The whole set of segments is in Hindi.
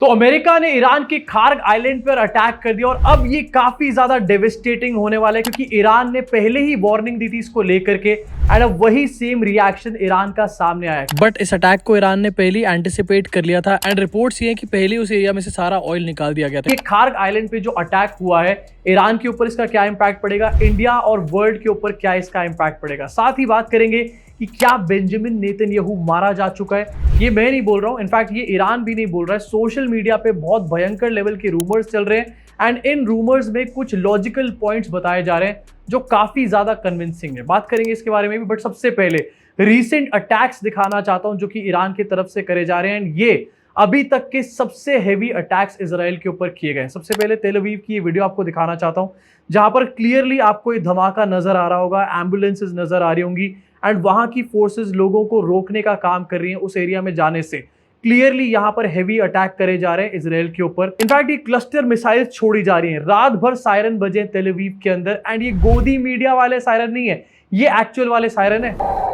तो अमेरिका ने ईरान के खार्ग आइलैंड पर अटैक कर दिया और अब ये काफी ज्यादा डेविस्टेटिंग होने वाला है क्योंकि ईरान ने पहले ही वार्निंग दी थी इसको लेकर के एंड अब वही सेम रिएक्शन ईरान का सामने आया है। बट इस अटैक को ईरान ने पहले एंटिसिपेट कर लिया था एंड रिपोर्ट्स ये हैं कि पहले उस एरिया में से सारा ऑयल निकाल दिया गया था। ये खार्ग आइलैंड पे जो अटैक हुआ है ईरान के ऊपर इसका क्या इंपैक्ट पड़ेगा, इंडिया और वर्ल्ड के ऊपर क्या इसका इंपैक्ट पड़ेगा, साथ ही बात करेंगे कि क्या बेंजामिन नेतन्याहू मारा जा चुका है। ये मैं नहीं बोल रहा हूं, इनफैक्ट ये ईरान भी नहीं बोल रहा है, सोशल मीडिया पे बहुत भयंकर लेवल के रूमर्स चल रहे हैं एंड इन रूमर्स में कुछ लॉजिकल पॉइंट्स बताए जा रहे हैं जो काफी ज्यादा कन्विंसिंग है। बात करेंगे इसके बारे में भी, बट सबसे पहले रीसेंट अटैक्स दिखाना चाहता हूं जो कि ईरान की तरफ से करे जा रहे हैं एंड ये अभी तक के सबसे हेवी अटैक्स इजराइल के ऊपर किए गए हैं। सबसे पहले तेल अवीव की ये वीडियो आपको दिखाना चाहता हूं जहां पर क्लियरली आपको ये धमाका नजर आ रहा होगा, एम्बुलेंसेज नजर आ रही होंगी एंड वहां की फोर्सेस लोगों को रोकने का काम कर रही हैं उस एरिया में जाने से। क्लियरली यहां पर हेवी अटैक करे जा रहे हैं इजराइल के ऊपर। इनफैक्ट ये क्लस्टर मिसाइल छोड़ी जा रही हैं, रात भर सायरन बजे तेल अवीव के अंदर एंड ये गोदी मीडिया वाले सायरन नहीं है, ये एक्चुअल वाले सायरन है।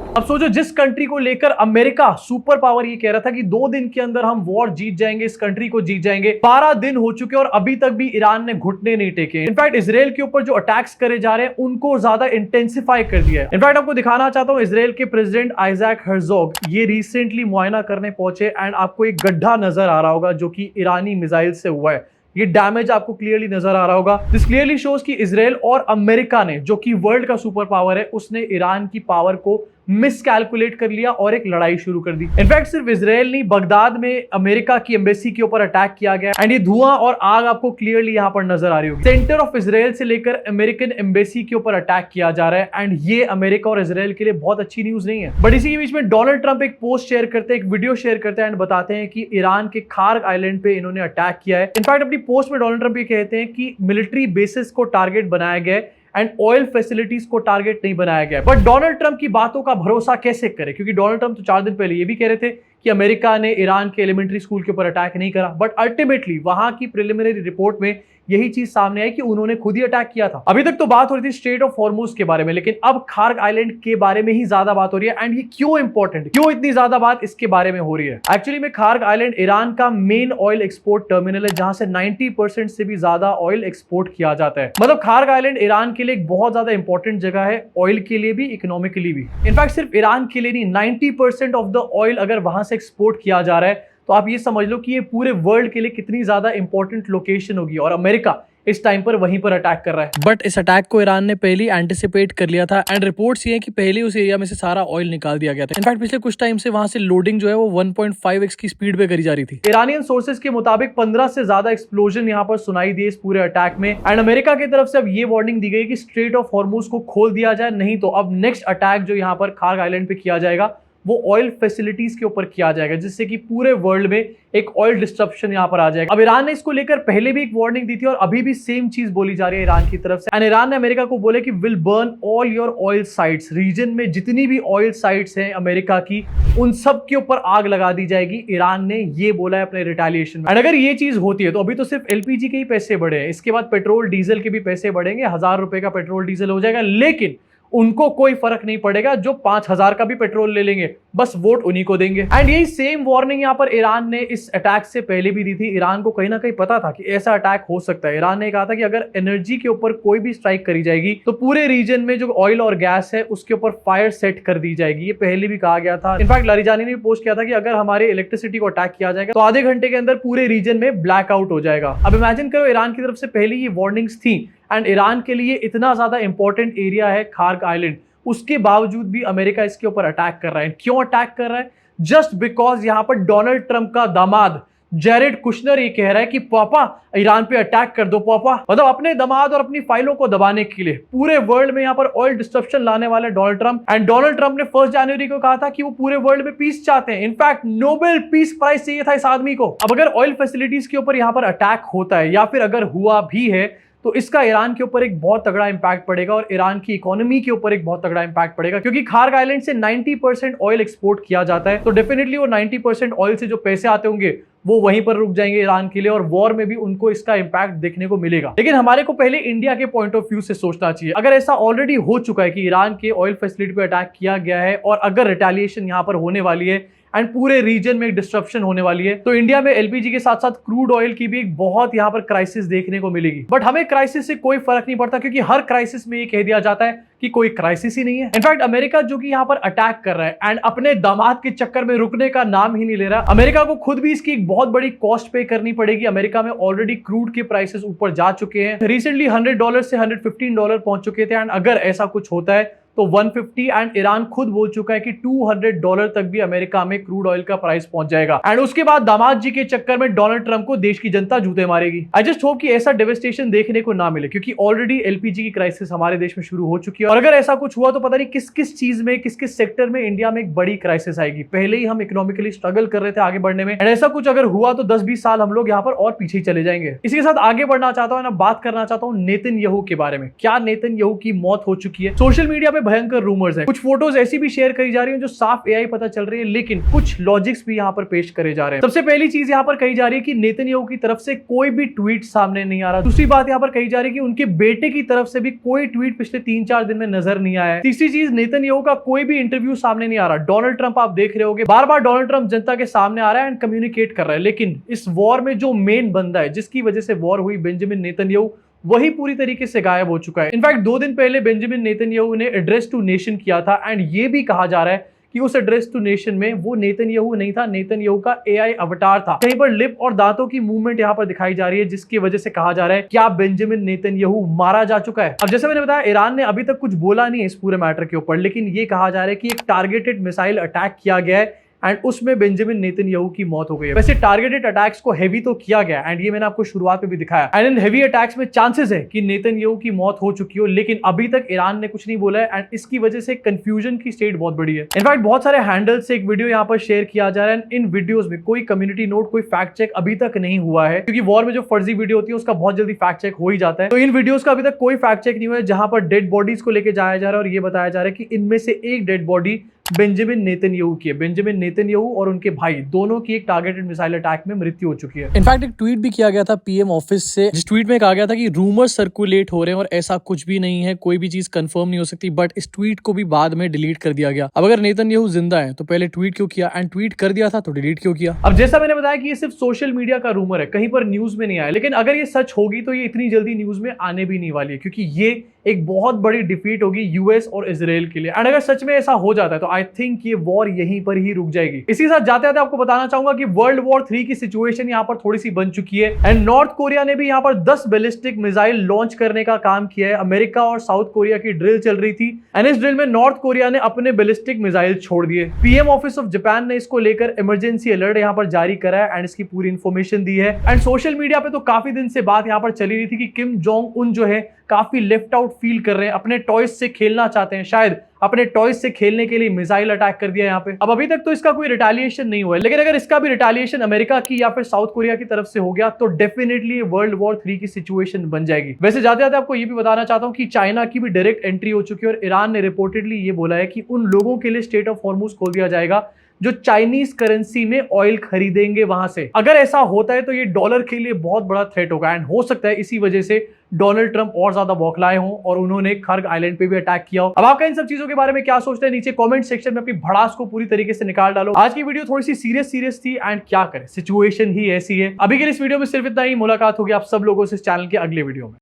अब सोचो जिस कंट्री को लेकर अमेरिका सुपर पावर ये कह रहा था कि 2 दिन के अंदर हम वॉर जीत जाएंगे, इस कंट्री को जीत जाएंगे, 12 दिन हो चुके और अभी तक भी ईरान ने घुटने नहीं टेके। इनफैक्ट इजराइल के ऊपर जो अटैक्स करे जा रहे हैं उनको ज्यादा इंटेंसिफाई कर दिया है। इनफैक्ट आपको दिखाना चाहता हूं इजराइल के प्रेसिडेंट आइजैक हर्जोग ये रिसेंटली मुआयना करने पहुंचे एंड आपको एक गड्ढा नजर आ रहा होगा जो कि ईरानी मिसाइल से हुआ है। ये डैमेज आपको क्लियरली नजर आ रहा होगा। दिस क्लियरली शोज कि इजराइल और अमेरिका ने, जो कि वर्ल्ड का सुपर पावर है, उसने ईरान की पावर को मिसकैलकुलेट कर लिया और एक लड़ाई शुरू कर दी। इनफैक्ट सिर्फ इजराइल नहीं, बगदाद में अमेरिका की एम्बेसी के ऊपर अटैक किया गया एंड ये धुआं और आग आपको क्लियरली यहां पर नजर आ रही होगी। सेंटर ऑफ इजराइल से लेकर अमेरिकन एम्बेसी के ऊपर अटैक किया जा रहा है एंड ये अमेरिका और इजराइल के लिए बहुत अच्छी न्यूज नहीं है। बट इसी के बीच में डोनाल्ड ट्रंप एक पोस्ट शेयर करते हैं, एक वीडियो शेयर करते हैं एंड बताते हैं कि ईरान के खार्ग आइलैंड पे इन्होंने अटैक किया है। इनफैक्ट अपनी पोस्ट में डोनाल्ड ट्रंप ये कहते हैं कि मिलिट्री बेसिस को टारगेट बनाया गया है एंड ऑयल फैसिलिटीज को टारगेट नहीं बनाया गया। बट डोनाल्ड ट्रंप की बातों का भरोसा कैसे करें, क्योंकि डोनाल्ड ट्रंप तो 4 दिन पहले ये भी कह रहे थे कि अमेरिका ने ईरान के एलिमेंट्री स्कूल के ऊपर अटैक नहीं करा, बट अल्टीमेटली वहां की प्रिलिमिनरी रिपोर्ट में यही चीज सामने आई कि उन्होंने खुद ही अटैक किया था। अभी तक तो बात हो रही थी स्ट्रेट ऑफ हॉर्मुज के बारे में, लेकिन अब खार्ग आइलैंड के बारे में ही ज्यादा बात हो रही है एंड ये क्यों इंपॉर्टेंट है, क्यों इतनी ज्यादा बात इसके बारे में हो रही है। एक्चुअली में खार्ग आइलैंड ईरान का मेन ऑयल एक्सपोर्ट टर्मिनल है जहां से 90% से भी ज्यादा ऑयल एक्सपोर्ट किया जाता है। मतलब खार्ग आइलैंड ईरान के लिए एक बहुत ज्यादा इंपॉर्टेंट जगह है, ऑयल के लिए भी, इकोनॉमिकली भी। इनफैक्ट सिर्फ ईरान के लिए नहीं, 90% ऑफ द ऑयल अगर वहां से एक्सपोर्ट किया जा रहा है तो आप ये समझ लो कि ये पूरे वर्ल्ड के लिए कितनी ज्यादा इंपॉर्टेंट लोकेशन होगी और अमेरिका इस टाइम पर वहीं पर अटैक कर रहा है। बट इस अटैक को ईरान ने पहले एंटिसिपेट कर लिया था एंड रिपोर्ट्स ये हैं कि पहले उस एरिया में से सारा ऑयल निकाल दिया गया था। इनफैक्ट पिछले कुछ टाइम से वहां से लोडिंग जो है वो 1.5x की स्पीड पे करी जा रही थी। ईरानियन सोर्सेज के मुताबिक 15 से ज्यादा एक्सप्लोजन यहां पर सुनाई दिए इस पूरे अटैक में एंड अमेरिका की तरफ से अब ये वार्निंग दी गई कि स्ट्रेट ऑफ हॉर्मुज को खोल दिया जाए, नहीं तो अब नेक्स्ट अटैक जो यहां पर खार्ग आइलैंड पे किया जाएगा वो ऑयल फैसिलिटीज के ऊपर किया जाएगा, जिससे कि पूरे वर्ल्ड में एक ऑयल डिस्ट्रप्शन यहां पर आ जाएगा। अब ईरान ने इसको लेकर पहले भी एक वार्निंग दी थी और अभी भी सेम चीज बोली जा रही है ईरान की तरफ से एंड ईरान ने अमेरिका को बोले कि will burn all your oil sites. Region में जितनी भी ऑयल साइट्स हैं अमेरिका की, उन सब के ऊपर आग लगा दी जाएगी। ईरान ने ये बोला है अपने रिटेलिएशन में। एंड अगर ये चीज होती है तो अभी तो सिर्फ एलपीजी के ही पैसे बढ़े हैं, इसके बाद पेट्रोल डीजल के भी पैसे बढ़ेंगे, 1000 रुपए का पेट्रोल डीजल हो जाएगा, लेकिन उनको कोई फर्क नहीं पड़ेगा। जो 5000 का भी पेट्रोल ले लेंगे बस वोट उन्हीं को देंगे। एंड यही सेम वार्निंग यहां पर ईरान ने इस अटैक से पहले भी दी थी। ईरान को कहीं ना कहीं पता था कि ऐसा अटैक हो सकता है। ईरान ने कहा था कि अगर एनर्जी के ऊपर कोई भी स्ट्राइक करी जाएगी तो पूरे रीजन में जो ऑयल और गैस है उसके ऊपर फायर सेट कर दी जाएगी। ये पहले भी कहा गया था। इनफैक्ट लारीजानी ने भी पोस्ट किया था कि अगर हमारे इलेक्ट्रिसिटी को अटैक किया जाएगा तो आधे घंटे के अंदर पूरे रीजन में ब्लैकआउट हो जाएगा। अब इमेजिन करो ईरान की तरफ से पहले ये वार्निंग्स थी एंड ईरान के लिए इतना ज्यादा इंपॉर्टेंट एरिया है खार्ग आइलैंड, उसके बावजूद भी अमेरिका इसके ऊपर अटैक कर रहा है। क्यों अटैक कर रहा है? जस्ट बिकॉज यहां पर डोनाल्ड ट्रंप का दामाद जेरेड कुशनर ये कह रहा है कि पापा ईरान पे अटैक कर दो पापा। मतलब अपने दामाद और अपनी फाइलों को दबाने के लिए पूरे वर्ल्ड में यहां पर ऑयल डिस्ट्रप्शन लाने वाले Donald Trump. And Donald Trump ने 1 जनवरी को कहा था कि वो पूरे वर्ल्ड में पीस चाहते हैं। इनफैक्ट नोबेल पीस प्राइज चाहिए था इस आदमी को। अब अगर ऑयल फैसिलिटीज के ऊपर यहां पर अटैक होता है या फिर अगर हुआ भी है तो इसका ईरान के ऊपर एक बहुत तगड़ा इंपैक्ट पड़ेगा और ईरान की इकोनॉमी के ऊपर एक बहुत तगड़ा इंपैक्ट पड़ेगा, क्योंकि खार्ग आइलैंड से 90% ऑयल एक्सपोर्ट किया जाता है। तो डेफिनेटली वो 90% ऑयल से जो पैसे आते होंगे वो वहीं पर रुक जाएंगे ईरान के लिए और वॉर में भी उनको इसका इंपैक्ट देखने को मिलेगा। लेकिन हमारे को पहले इंडिया के पॉइंट ऑफ व्यू से सोचना चाहिए। अगर ऐसा ऑलरेडी हो चुका है कि ईरान के ऑयल फैसिलिटी पे अटैक किया गया है और अगर रिटेलिएशन यहां पर होने वाली है एंड पूरे रीजन में एक डिस्ट्रप्शन होने वाली है, तो इंडिया में एलपीजी के साथ साथ क्रूड ऑयल की भी एक बहुत यहां पर क्राइसिस देखने को मिलेगी। बट हमें क्राइसिस से कोई फर्क नहीं पड़ता, क्योंकि हर क्राइसिस में ये कह दिया जाता है कि कोई क्राइसिस ही नहीं है। इनफैक्ट अमेरिका जो कि यहां पर अटैक कर रहा है एंड अपने दामाद के चक्कर में रुकने का नाम ही नहीं ले रहा, अमेरिका को खुद भी इसकी एक बहुत बड़ी कॉस्ट पे करनी पड़ेगी। अमेरिका में ऑलरेडी क्रूड के प्राइसेस ऊपर जा चुके हैं, रिसेंटली $100 से $115 पहुंच चुके थे एंड अगर ऐसा कुछ होता है तो 150 एंड ईरान खुद बोल चुका है कि $200 तक भी अमेरिका में क्रूड ऑयल का प्राइस पहुंच जाएगा एंड उसके बाद दामाद जी के चक्कर में डोनाल्ड ट्रंप को देश की जनता जूते मारेगी। आई जस्ट होप कि ऐसा डेवेस्टेशन देखने को ना मिले, क्योंकि ऑलरेडी एलपीजी की क्राइसिस हमारे देश में शुरू हो चुकी है और अगर ऐसा कुछ हुआ तो पता नहीं किस किस चीज में, किस किस सेक्टर में इंडिया में एक बड़ी क्राइसिस आएगी। पहले ही हम इकोनॉमिकली स्ट्रगल कर रहे थे आगे बढ़ने में एंड ऐसा कुछ अगर हुआ तो 10-20 साल हम लोग यहाँ पर और पीछे चले जाएंगे। इसी के साथ आगे बढ़ना चाहता हूँ ना, बात करना चाहता हूँ नेतन्याहू के बारे में। क्या नेतन्याहू की मौत हो चुकी है? सोशल मीडिया पे भयंकर रूमर्स है, कुछ फोटोज ऐसी भी शेयर करी जा रही है जो साफ एआई पता चल रही है, लेकिन कुछ लॉजिक्स भी यहाँ पर पेश करे जा रहे हैं। सबसे पहली चीज यहाँ पर कही जा रही है कि नेतन्याहू की तरफ से कोई भी ट्वीट सामने नहीं आ रहा। दूसरी बात यहाँ पर कही जा रही है कि उनके बेटे की तरफ से भी कोई ट्वीट पिछले 3-4 दिन में नजर नहीं आया है। तीसरी चीज, नेतन्याहू का कोई भी इंटरव्यू सामने नहीं आ रहा। डोनाल्ड ट्रंप आप देख रहे होंगे, बार बार डोनाल्ड ट्रंप जनता के सामने आ रहा है एंड कम्युनिकेट कर रहा है, लेकिन इस वॉर में जो मेन बंदा है जिसकी वजह से वॉर हुई, बेंजामिन नेतन्याहू, वही पूरी तरीके से गायब हो चुका है। इनफैक्ट 2 दिन पहले बेंजामिन नेतन्याहू ने एड्रेस टू नेशन किया था एंड ये भी कहा जा रहा है कि उस एड्रेस टू नेशन में वो नेतन्याहू नहीं था, नेतन्याहू का एआई अवतार था। कहीं पर लिप और दांतों की मूवमेंट यहाँ पर दिखाई जा रही है, जिसकी वजह से कहा जा रहा है क्या बेंजामिन नेतन्याहू मारा जा चुका है। अब जैसे मैंने बताया, ईरान ने अभी तक कुछ बोला नहीं है इस पूरे मैटर के ऊपर, लेकिन ये कहा जा रहा है कि एक टारगेटेड मिसाइल अटैक किया गया है एंड उसमें बेंजामिन नेतन्याहू की मौत हो गई है। वैसे टारगेटेड अटैक्स को हेवी तो किया गया एंड ये मैंने आपको शुरुआत में भी दिखाया एंड इन हेवी अटैक्स में चांसेस है कि नेतन्याहू की मौत हो चुकी हो, लेकिन अभी तक ईरान ने कुछ नहीं बोला है एंड इसकी वजह से कंफ्यूजन की स्टेट बहुत बड़ी है। इनफैक्ट बहुत सारे हैंडल से एक वीडियो यहाँ पर शेयर किया जा रहा है, इन वीडियोस में कोई कम्युनिटी नोट, कोई फैक्ट चेक अभी तक नहीं हुआ है, क्योंकि वॉर में जो फर्जी वीडियो होती है उसका बहुत जल्दी फैक्ट चेक हो ही जाता है। तो इन वीडियोस का अभी तक कोई फैक्ट चेक नहीं हुआ है जहां पर डेड बॉडीज को लेकर जाया जा रहा है और ये बताया जा रहा है कि इनमें से एक डेड बॉडी बेंजामिन नेतन्याहू की है। बेंजामिन नेतन्याहू और उनके भाई दोनों की एक टारगेटेड मिसाइल अटैक में मृत्यु हो चुकी है। इनफैक्ट एक ट्वीट भी किया गया था पीएम ऑफिस से, जिस ट्वीट में कहा गया था कि रूमर्स सर्कुलेट हो रहे हैं और ऐसा कुछ भी नहीं है, कोई भी चीज कंफर्म नहीं हो सकती, बट इस ट्वीट को भी बाद में डिलीट कर दिया गया। अब अगर नेतन्याहू जिंदा है तो पहले ट्वीट क्यों किया एंड ट्वीट कर दिया था तो डिलीट क्यों किया? अब जैसा मैंने बताया कि ये सिर्फ सोशल मीडिया का रूमर है, कहीं पर न्यूज में नहीं आया, लेकिन अगर ये सच होगी तो ये इतनी जल्दी न्यूज में आने भी नहीं वाली है, क्योंकि ये एक बहुत बड़ी डिफीट होगी यूएस और इजराइल के लिए एंड अगर सच में ऐसा हो जाता है तो आई थिंक ये वॉर यहीं पर ही रुक जाएगी। इसी के साथ जाते जाते आपको बताना चाहूंगा कि वर्ल्ड वॉर 3 की सिचुएशन यहाँ पर थोड़ी सी बन चुकी है एंड नॉर्थ कोरिया ने भी यहाँ पर 10 बैलिस्टिक मिसाइल लॉन्च करने का काम किया है। अमेरिका और साउथ कोरिया की ड्रिल चल रही थी एंड इस ड्रिल में नॉर्थ कोरिया ने अपने बैलिस्टिक मिसाइल छोड़ दिए। पीएम ऑफिस ऑफ जापान ने इसको लेकर इमरजेंसी अलर्ट यहाँ पर जारी करा है एंड इसकी पूरी इंफॉर्मेशन दी है एंड सोशल मीडिया पे तो काफी दिन से बात यहाँ पर चली रही थी कि किम जोंग उन जो है काफी लेफ्ट आउट फील कर रहे हैं, अपने टॉयज से खेलना चाहते हैं, शायद अपने टॉयज से खेलने के लिए मिसाइल अटैक कर दिया यहाँ पे। अब अभी तक तो इसका कोई रिटेलिएशन नहीं हुआ है, लेकिन अगर इसका भी रिटेलिएशन अमेरिका की या फिर साउथ कोरिया की तरफ से हो गया तो डेफिनेटली वर्ल्ड वॉर 3 की सिचुएशन बन जाएगी। वैसे जाते जाते आपको ये भी बताना चाहता हूँ कि चाइना की भी डायरेक्ट एंट्री हो चुकी है और ईरान ने रिपोर्टेडली ये बोला है कि उन लोगों के लिए स्टेट ऑफ हॉर्मुज खोल दिया जाएगा जो चाइनीज करेंसी में ऑयल खरीदेंगे वहां से। अगर ऐसा होता है तो ये डॉलर के लिए बहुत बड़ा थ्रेट होगा एंड हो सकता है इसी वजह से डोनाल्ड ट्रंप और ज्यादा बौखलाए हों और उन्होंने खर्ग आइलैंड पे भी अटैक किया हो। अब आपका इन सब चीजों के बारे में क्या सोचते हैं, नीचे कमेंट सेक्शन में अपनी भड़ास को पूरी तरीके से निकाल डालो। आज की वीडियो थोड़ी सी सीरियस थी एंड क्या करें, सिचुएशन ही ऐसी है। अभी के लिए इस वीडियो में सिर्फ इतना ही। मुलाकात होगी आप सब लोगों से इस चैनल के अगले वीडियो में।